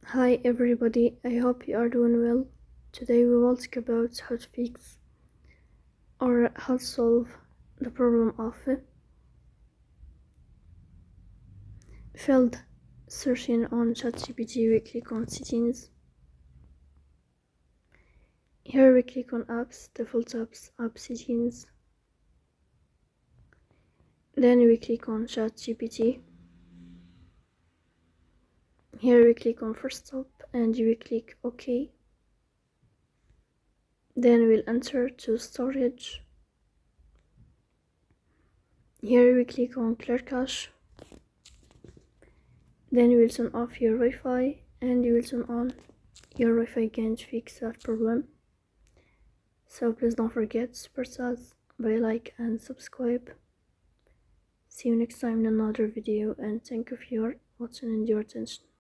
Hi everybody, I hope you are doing well. Today we will talk about how to fix or how to solve the problem of failed searching on ChatGPT. We click on settings. Here we click on apps, default apps, app settings. Then we click on ChatGPT. Here we click on first stop and we click OK. Then we'll enter to storage. Here we click on clear cache. Then you will turn off your Wi-Fi and you will turn on your Wi-Fi again to fix that problem. So please don't forget to support us by like and subscribe. See you next time in another video, and thank you for your watching and your attention.